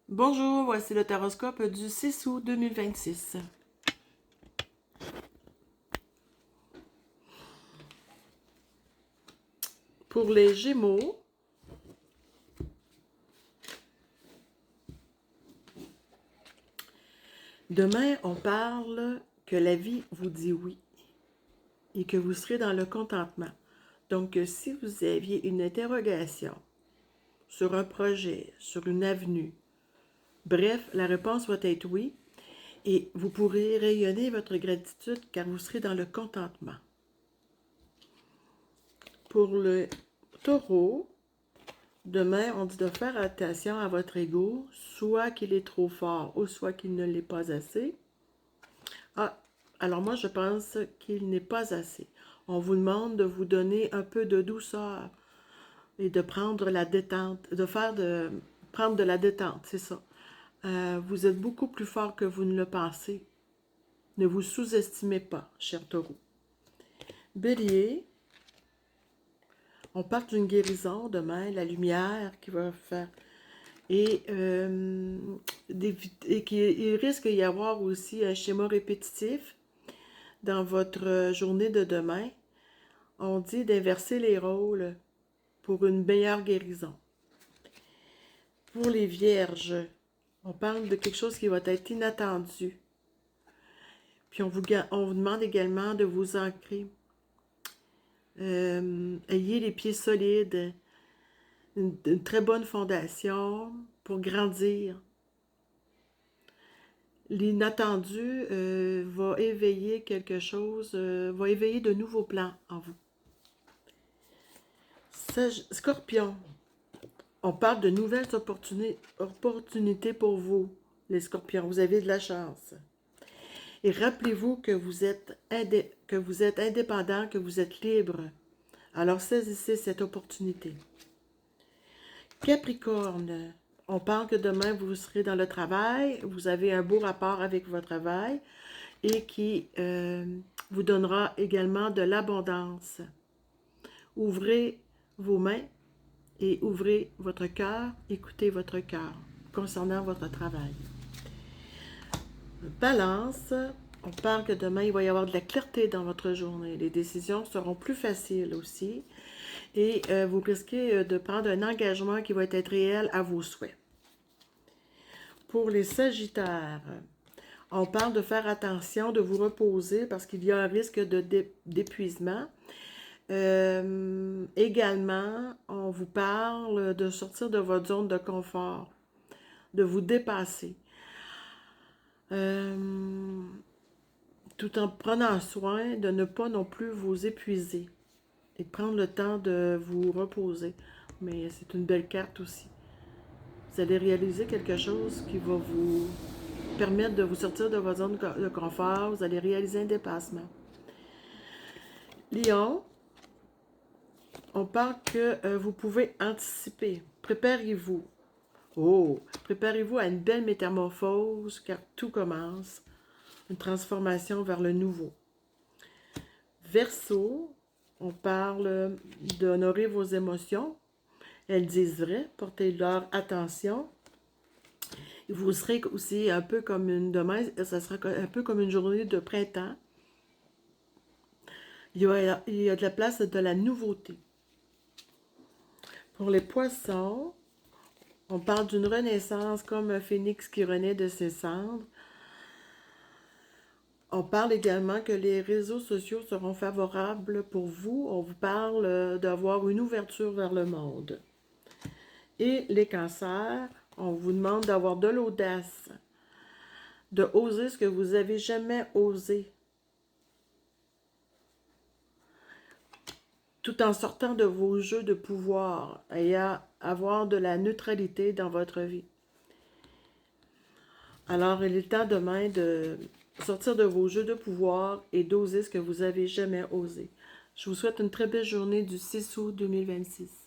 Bonjour, voici le taroscope du 6 août 2026. Pour les Gémeaux, demain, on parle que la vie vous dit oui et que vous serez dans le contentement. Donc, si vous aviez une interrogation sur un projet, sur une avenue, bref, la réponse va être oui et vous pourrez rayonner votre gratitude car vous serez dans le contentement. Pour le Taureau, demain, on dit de faire attention à votre ego, soit qu'il est trop fort ou soit qu'il ne l'est pas assez. Ah, alors moi, je pense qu'il n'est pas assez. On vous demande de vous donner un peu de douceur et de prendre la détente, prendre de la détente, c'est ça. Vous êtes beaucoup plus fort que vous ne le pensez. Ne vous sous-estimez pas, cher taureau. Bélier, on parle d'une guérison demain, la lumière qui va faire. Et qu'il risque d'y avoir aussi un schéma répétitif dans votre journée de demain. On dit d'inverser les rôles pour une meilleure guérison. Pour les vierges, on parle de quelque chose qui va être inattendu. Puis on vous demande également de vous ancrer. Ayez les pieds solides, une très bonne fondation pour grandir. L'inattendu va éveiller quelque chose, va éveiller de nouveaux plans en vous. Scorpion, on parle de nouvelles opportunités pour vous, les scorpions. Vous avez de la chance. Et rappelez-vous que vous êtes indépendant, que vous êtes libre. Alors saisissez cette opportunité. Capricorne, on parle que demain vous serez dans le travail, vous avez un beau rapport avec votre travail et qui vous donnera également de l'abondance. Ouvrez vos mains et ouvrez votre cœur, écoutez votre cœur concernant votre travail. Balance, on parle que demain il va y avoir de la clarté dans votre journée. Les décisions seront plus faciles aussi et vous risquez de prendre un engagement qui va être réel à vos souhaits. Pour les Sagittaires, on parle de faire attention, de vous reposer parce qu'il y a un risque d'épuisement. Également, on vous parle de sortir de votre zone de confort, de vous dépasser. Tout en prenant soin de ne pas non plus vous épuiser et de prendre le temps de vous reposer. Mais c'est une belle carte aussi. Vous allez réaliser quelque chose qui va vous permettre de vous sortir de votre zone de confort. Vous allez réaliser un dépassement. Lion, on parle que vous pouvez anticiper. Préparez-vous. Oh, préparez-vous à une belle métamorphose car tout commence. Une transformation vers le nouveau. Verseau, on parle d'honorer vos émotions. Elles disent vrai, portez-leur attention. Vous serez aussi un peu comme demain, ça sera un peu comme une journée de printemps. Il y a de la place de la nouveauté. Pour les poissons, on parle d'une renaissance comme un phénix qui renaît de ses cendres. On parle également que les réseaux sociaux seront favorables pour vous. On vous parle d'avoir une ouverture vers le monde. Et les cancers, on vous demande d'avoir de l'audace, de oser ce que vous n'avez jamais osé, tout en sortant de vos jeux de pouvoir et à avoir de la neutralité dans votre vie. Alors, il est temps demain de sortir de vos jeux de pouvoir et d'oser ce que vous n'avez jamais osé. Je vous souhaite une très belle journée du 6 août 2026.